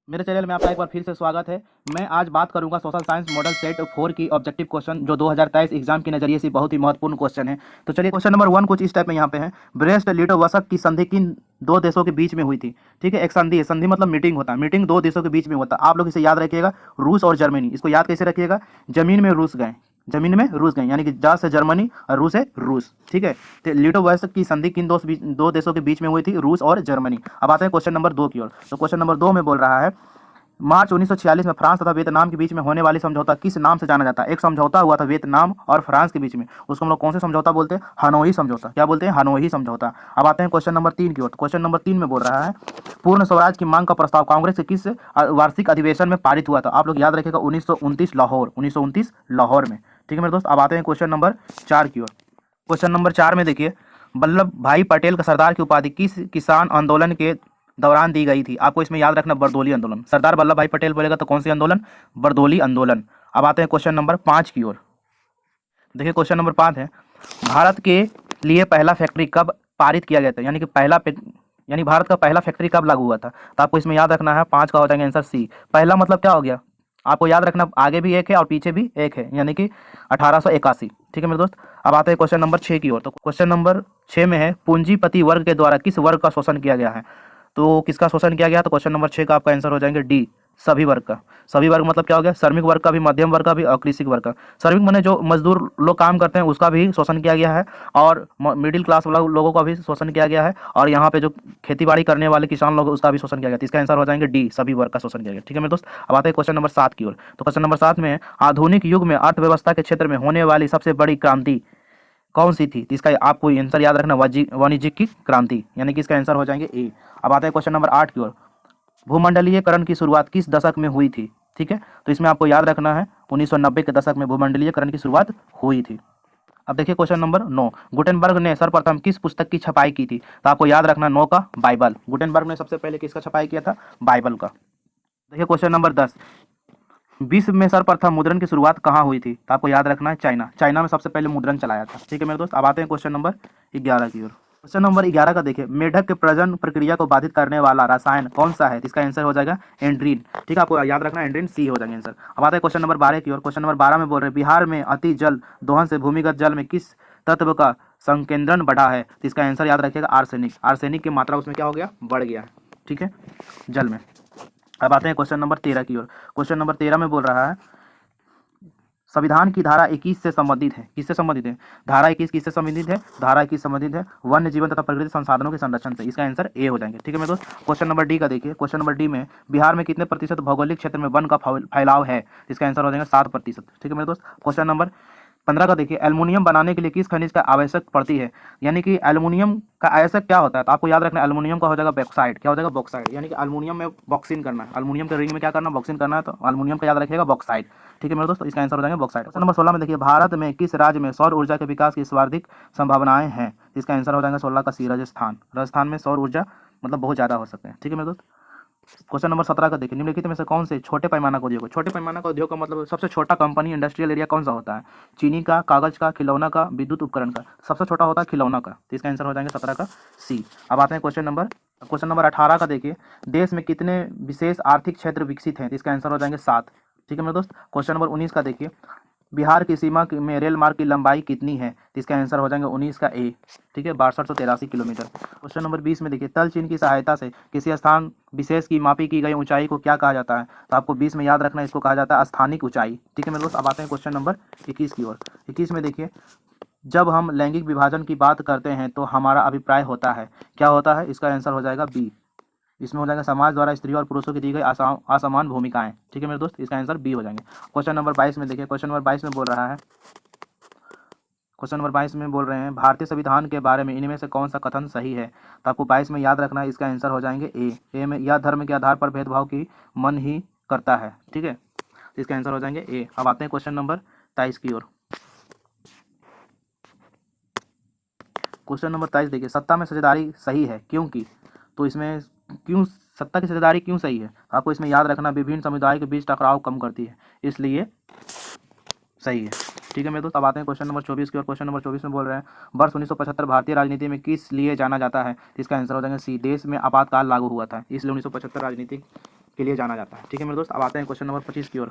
मेरे चैनल में आपका एक बार फिर से स्वागत है। मैं आज बात करूंगा सोशल साइंस मॉडल सेट 4 की ऑब्जेक्टिव क्वेश्चन जो 2023 एग्जाम के नजरिए से बहुत ही महत्वपूर्ण क्वेश्चन है। तो चलिए क्वेश्चन नंबर 1 कुछ इस टाइप में यहाँ पे है। ब्रेस्ट लिटोवस्क की संधि किन दो देशों के बीच में हुई थी? ठीक है, एक संधि है, संधि मतलब मीटिंग होता है, मीटिंग दो देशों के बीच में होता है। आप लोग इसे याद रखिएगा, रूस और जर्मनी। इसको याद कैसे रखिएगा? जमीन में रूस गए, जमीन में रूस गए, यानी कि जा से जर्मनी और रूस है रूस। ठीक है, तो लिटोवस्क की संधि किन दो देशों के बीच में हुई थी? रूस और जर्मनी। अब आते हैं क्वेश्चन नंबर 2 की ओर। तो क्वेश्चन नंबर 2 में बोल रहा है मार्च 1946 में फ्रांस तथा वियतनाम के बीच में होने वाली समझौता किस नाम से जाना जाता है? एक समझौता हुआ था वियतनाम और फ्रांस के बीच में, उसको हम लोग कौन से समझौता बोलते हैं? हनोई समझौता। क्या बोलते हैं? हनोई समझौता। अब आते हैं क्वेश्चन नंबर 3 की ओर। क्वेश्चन नंबर 3 में बोल रहा है पूर्ण स्वराज की मांग का प्रस्ताव कांग्रेस के किस वार्षिक अधिवेशन में पारित हुआ था? आप लोग याद रखिएगा, 1929 लाहौर, 1929 लाहौर में। ठीक है मेरे दोस्त। अब आते हैं क्वेश्चन नंबर 4 की ओर। क्वेश्चन नंबर 4 में देखिए, वल्लभ भाई पटेल का सरदार की उपाधि किस किसान आंदोलन के दौरान दी गई थी? आपको इसमें याद रखना, बरदोली आंदोलन। सरदार वल्लभ भाई पटेल बोलेगा तो कौन सी आंदोलन? बरदोली आंदोलन। अब आते हैं क्वेश्चन नंबर 5 की ओर। देखिए क्वेश्चन नंबर 5 है, भारत के लिए पहला फैक्ट्री कब पारित किया गया था? यानी भारत का पहला फैक्ट्री कब लागू हुआ था? तो आपको इसमें याद रखना है, 5 का हो जाएगा आंसर सी। पहला मतलब क्या हो गया? आपको याद रखना, आगे भी एक है और पीछे भी एक है, यानी कि 1881। ठीक है मेरे दोस्त। अब आते हैं क्वेश्चन नंबर 6 की ओर। तो क्वेश्चन नंबर 6 में है पूंजीपति वर्ग के द्वारा किस वर्ग का शोषण किया गया है? तो किसका शोषण किया गया? तो क्वेश्चन नंबर 6 का आपका आंसर हो जाएंगे डी, सभी वर्ग का। सभी वर्ग मतलब क्या हो गया? श्रमिक वर्ग का भी, मध्यम वर्ग का भी और कृषि वर्ग का। श्रमिक माने जो मजदूर लोग काम करते हैं उसका भी शोषण किया गया है, और मिडिल क्लास वाला लोगों का भी शोषण किया गया है, और यहाँ पे जो खेती बाड़ी करने वाले किसान लोग उसका भी शोषण किया गया। तो इसका आंसर हो जाएंगे डी, सभी वर्ग का शोषण किया गया। ठीक है मेरे दोस्त। अब आते हैं क्वेश्चन नंबर 7 की ओर। तो क्वेश्चन नंबर 7 में आधुनिक युग में अर्थव्यवस्था के क्षेत्र में होने वाली सबसे बड़ी क्रांति कौन सी थी? तो इसका आपको आंसर याद रखना, वाणिज्यिक की क्रांति, यानी कि इसका आंसर हो जाएंगे ए। अब आता है क्वेश्चन नंबर 8 की ओर। भूमंडलीयकरण की शुरुआत किस दशक में हुई थी? ठीक है, तो इसमें आपको याद रखना है 1990 के दशक में भूमंडलीयकरण की शुरुआत हुई थी। अब देखिए क्वेश्चन नंबर 9, गुटेनबर्ग ने सर्वप्रथम किस पुस्तक की छपाई की थी? तो आपको याद रखना 9 का बाइबल। गुटेनबर्ग ने सबसे पहले किसका छपाई किया था? बाइबल का। देखिए क्वेश्चन नंबर 10, विश्व में सर्वप्रथम मुद्रण की शुरुआत कहाँ हुई थी? तो आपको याद रखना है चाइना। चाइना में सबसे पहले मुद्रण चलाया था। ठीक है मेरे दोस्त। अब आते हैं क्वेश्चन नंबर 11 की ओर। क्वेश्चन नंबर 11 का देखिए, मेढक के प्रजनन प्रक्रिया को बाधित करने वाला रसायन कौन सा है? तो इसका आंसर हो जाएगा एंड्रीन। ठीक है, आपको याद रखना एंड्रीन, सी हो जाएगा आंसर। अब आता है क्वेश्चन नंबर 12 की ओर। क्वेश्चन नंबर 12 में बोल रहे हैं बिहार में अति जल दोहन से भूमिगत जल में किस तत्व का संकेंद्रण बढ़ा है? तो इसका आंसर याद रखिएगा आर्सेनिक। आर्सेनिक की मात्रा उसमें क्या हो गया? बढ़ गया है। ठीक है, जल में। अब आते हैं क्वेश्चन नंबर 13 की ओर। क्वेश्चन नंबर 13 में बोल रहा है संविधान की धारा 21 से संबंधित है। किससे संबंधित है? धारा 21 किससे संबंधित है? धारा 21 संबंधित है वन्य जीवन तथा प्रकृति संसाधनों के संरक्षण से। इसका आंसर ए हो जाएंगे। ठीक है मेरे दोस्त। क्वेश्चन नंबर डी का देखिए। क्वेश्चन नंबर डी में बिहार में कितने प्रतिशत भौगोलिक क्षेत्र में वन का फैलाव है? इसका आंसर हो जाएगा 7%। ठीक है मेरे दोस्त। क्वेश्चन नंबर 15 का देखिए, एल्युमिनियम बनाने के लिए किस खनिज का आवश्यक पड़ती है? यानी कि एल्युमिनियम का आवश्यक क्या होता है? तो आपको याद रखना एल्युमिनियम का हो जाएगा बॉक्साइड। क्या हो जाएगा? बॉक्साइड। यानी कि एल्युमिनियम में बॉक्सिंग करना है, एल्युमिनियम के रिंग में क्या करना? बॉक्सिंग करना है, तो एल्युमिनियम का याद रखिएगा बॉक्साइड। ठीक है मेरे दोस्तों, इसका आंसर हो जाएगा बॉक्साइड। क्वेश्चन नंबर 16 में देखिए, भारत में किस राज्य में सौर ऊर्जा के विकास की सर्वाधिक संभावनाएं हैं? इसका आंसर हो जाएगा 16 का सी, राजस्थान। राजस्थान में सौर ऊर्जा मतलब बहुत ज़्यादा हो सकते हैं। ठीक है मेरे दोस्त। क्वेश्चन नंबर 17 का देखिए, निम्नलिखित में से कौन से छोटे पैमाना का उद्योग? छोटे पैमाना का उद्योग का मतलब सबसे छोटा कंपनी इंडस्ट्रियल एरिया कौन सा होता है? चीनी का, कागज का, खिलौना का, विद्युत उपकरण का। सबसे छोटा होता है खिलौना का। तो इसका आंसर हो जाएंगे 17 का सी। अब आते हैं क्वेश्चन नंबर 18 का देखिए, देश में कितने विशेष आर्थिक क्षेत्र विकसित हैं? तो इसका आंसर हो जाएंगे 7। ठीक है मेरे दोस्त। क्वेश्चन नंबर 19 का देखिए, बिहार की सीमा में रेल मार्ग की लंबाई कितनी है? तो इसका आंसर हो जाएंगे 19 का ए। ठीक है, 6283 किलोमीटर। क्वेश्चन नंबर 20 में देखिए, तल चिन्ह की सहायता से किसी स्थान विशेष की मापी की गई ऊंचाई को क्या कहा जाता है? तो आपको 20 में याद रखना है, इसको कहा जाता है स्थानिक ऊंचाई। ठीक है मेरे दोस्त। अब आते हैं क्वेश्चन नंबर 21 की ओर। 21 में देखिए, जब हम लैंगिक विभाजन की बात करते हैं तो हमारा अभिप्राय होता है, क्या होता है? इसका आंसर हो जाएगा बी। इसमें हो जाएगा समाज द्वारा स्त्री और पुरुषों की दी गई असमान भूमिकाएं। ठीक है मेरे दोस्त, इसका आंसर बी हो जाएंगे। क्वेश्चन नंबर 22 में देखिए, क्वेश्चन नंबर 22 में बोल रहा है, क्वेश्चन नंबर 22 में बोल रहे हैं भारतीय संविधान के बारे में इनमें से कौन सा कथन सही है? तो आपको 22 में याद रखना है, इसका आंसर हो जाएंगे ए में, यह धर्म के आधार पर भेदभाव की मन ही करता है। ठीक है, तो इसका आंसर हो जाएंगे ए। अब आते हैं क्वेश्चन नंबर 23 की ओर। क्वेश्चन नंबर 23 देखिए, सत्ता में साझेदारी सही है क्योंकि? तो इसमें क्यों सत्ता की साझेदारी क्यों सही है? आपको इसमें याद रखना विभिन्न समुदायों के बीच टकराव कम करती है, इसलिए सही है। ठीक है मेरे दोस्त। अब आते हैं क्वेश्चन नंबर 24 की ओर। क्वेश्चन नंबर 24 में बोल रहे हैं वर्ष 1975 भारतीय राजनीति में किस लिए जाना जाता है? इसका आंसर हो जाएगा सी, देश में आपातकाल लागू हुआ था, इसलिए 1975 राजनीतिक के लिए जाना जाता है। ठीक है मेरे दोस्त, अब आते हैं क्वेश्चन नंबर 25 की ओर।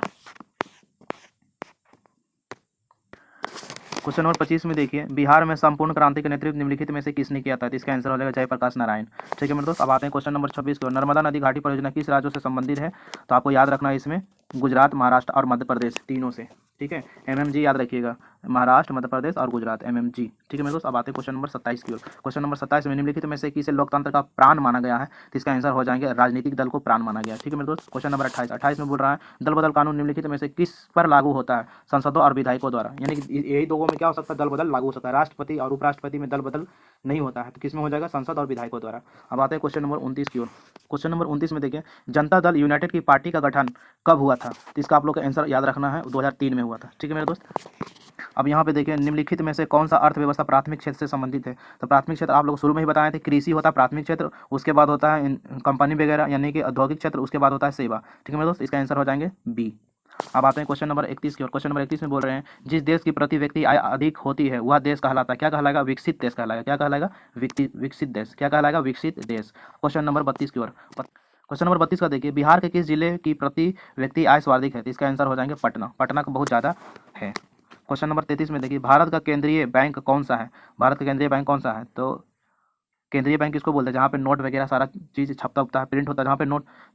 क्वेश्चन नंबर 25 में देखिए, बिहार में संपूर्ण क्रांति का नेतृत्व निम्नलिखित में से किसने किया था? तो इसका आंसर हो जाएगा जयप्रकाश नारायण। ठीक है मेरे दोस्त, अब आते हैं क्वेश्चन नंबर 26 की ओर। नर्मदा नदी घाटी परियोजना किस राज्यों से संबंधित है? तो आपको याद रखना है इसमें गुजरात, महाराष्ट्र और मध्य प्रदेश, तीनों से। ठीक है, MMG याद रखिएगा, महाराष्ट्र, मध्य प्रदेश और गुजरात, MMG। ठीक है मेरे दोस्त, अब आते हैं क्वेश्चन नंबर 27 की ओर। क्वेश्चन नंबर 27 में निम्नलिखित में से किसे लोकतंत्र का प्राण माना गया है? तो इसका आंसर हो जाएंगे राजनीतिक दल को प्राण माना गया है। ठीक है मेरे दोस्त, क्वेश्चन नंबर 28 में बोल रहा है दल बदल कानून निम्नलिखित में से किस पर लागू होता है? संसदों और विधायकों द्वारा, यानी कि यही दो में क्या हो सकता है? दल बदल लागू हो सकता है। राष्ट्रपति और उपराष्ट्रपति में दल बदल नहीं होता है, तो किस में हो जाएगा? संसद और विधायकों द्वारा। अब आते हैं क्वेश्चन नंबर 29 की ओर। क्वेश्चन नंबर 29 में देखिए, जनता दल यूनाइटेड की पार्टी का गठन कब हुआ था? तो इसका आप लोग का आंसर याद रखना है, 2003 में हुआ था। ठीक है मेरे दोस्त, अब यहाँ पे देखिए, निम्नलिखित में से कौन सा अर्थव्यवस्था प्राथमिक क्षेत्र से संबंधित है? तो प्राथमिक क्षेत्र आप लोग शुरू में ही बताए थे, कृषि होता है प्राथमिक क्षेत्र, उसके बाद होता है कंपनी वगैरह यानी कि औद्योगिक क्षेत्र, उसके बाद होता है सेवा। ठीक है मेरे दोस्त, इसका आंसर हो जाएंगे बी। अब आते हैं क्वेश्चन नंबर 31 की ओर। क्वेश्चन नंबर 31 में बोल रहे हैं जिस देश की प्रति व्यक्ति आय अधिक होती है वह देश कहलाता है, क्या कहलाएगा? विकसित देश कहलाएगा। क्या कहलाएगा? विकसित देश। क्या कहलाएगा? विकसित देश। क्वेश्चन नंबर 32 की ओर। क्वेश्चन नंबर 32 का देखिए, बिहार के किस जिले की प्रति व्यक्ति आय सर्वाधिक है? तो इसका आंसर हो जाएंगे पटना। पटना का बहुत ज़्यादा है। क्वेश्चन नंबर 33 में देखिए, भारत का केंद्रीय बैंक कौन सा है? भारत का केंद्रीय बैंक कौन सा है? तो केंद्रीय बैंक किसको बोलते हैं? जहाँ पे नोट वगैरह सारा चीज़ छपता होता है, प्रिंट होता है,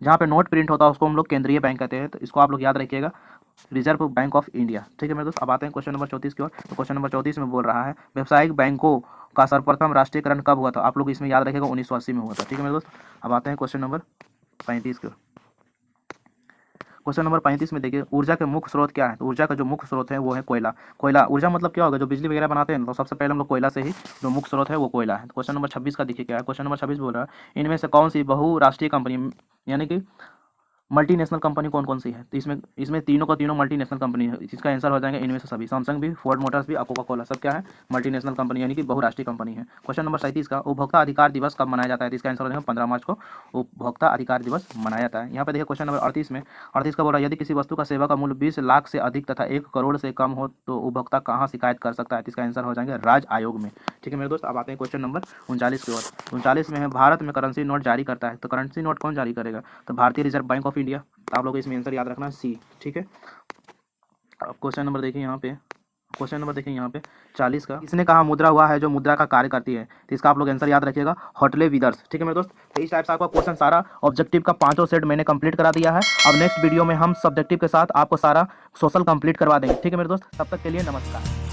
जहाँ पे नोट प्रिंट होता है उसको हम लोग केंद्रीय बैंक कहते हैं। तो इसको आप लोग याद रखिएगा, रिजर्व बैंक ऑफ इंडिया। ठीक है मेरे दोस्त, अब आते हैं क्वेश्चन नंबर 34 की ओर। तो क्वेश्चन नंबर 34 में बोल रहा है व्यावसायिक बैंकों का सर्वप्रथम राष्ट्रीयकरण कब हुआ था? आप लोग इसमें याद रखिएगा 1980 में हुआ था। ठीक है मेरे दोस्त, अब आते हैं क्वेश्चन नंबर 35 की ओर। क्वेश्चन नंबर 35 में देखिए, ऊर्जा के मुख्य स्रोत क्या है? तो ऊर्जा का जो मुख्य स्रोत है वो है कोयला। कोयला ऊर्जा मतलब क्या होगा? जो बिजली वगैरह बनाते हैं तो सबसे पहले हम लोग कोयला से ही जो मुख्य स्रोत है वो कोयला है। क्वेश्चन नंबर 26 का देखिए क्या है। क्वेश्चन नंबर 26 बोल रहा है इनमें से कौन सी बहुराष्ट्रीय कंपनी यानी कि मल्टीनेशनल कंपनी कौन कौन सी है? तो इसमें तीनों का तीनों मल्टीनेशनल कंपनी है। इसका आंसर हो जाएगा इनमें से सभी, सैमसंग भी, फोर्ड मोटर्स भी, कोका कोला, सब क्या है? मल्टीनेशनल कंपनी यानी कि बहुराष्ट्रीय कंपनी है। क्वेश्चन नंबर 37 का, उपभोक्ता अधिकार दिवस कब मनाया जाता है? तो इसका आंसर हो जाएगा 15 मार्च को उपभोक्ता अधिकार दिवस मनाया जाता है। यहाँ पे देखिए क्वेश्चन नंबर 38 में, 38 का बोल रहा है यदि किसी वस्तु का सेवा का मूल्य 20 लाख से अधिक तथा 1 करोड़ से कम हो तो उपभोक्ता कहाँ शिकायत कर सकता है? तो इसका आंसर हो जाएगा राज्य आयोग में। ठीक है मेरे दोस्त, अब आते हैं क्वेश्चन नंबर 39 की ओर। 39 में है भारत में करेंसी नोट जारी करता है, तो करेंसी नोट कौन जारी करेगा? तो भारतीय रिजर्व बैंक ऑफ इंडिया। आप लोग इसमें आंसर याद रखना सी। ठीक है, अब क्वेश्चन नंबर देखिए यहाँ पे, क्वेश्चन नंबर देखिए यहाँ पे 40 का, इसने कहा मुद्रा हुआ है जो मुद्रा का कार्य करती है? तो इसका आप लोग आंसर याद रखिएगा होटले विदर्स। ठीक है मेरे दोस्त, तो इस टाइप से आपका क्वेश्चन सारा ऑब्जेक्टिव का 5 सेट मैंने कंप्लीट करा दिया है। अब नेक्स्ट वीडियो में हम सब्जेक्टिव के साथ आपको सारा सोशल कंप्लीट करवा देंगे। ठीक है मेरे दोस्त, तब तक के लिए नमस्कार।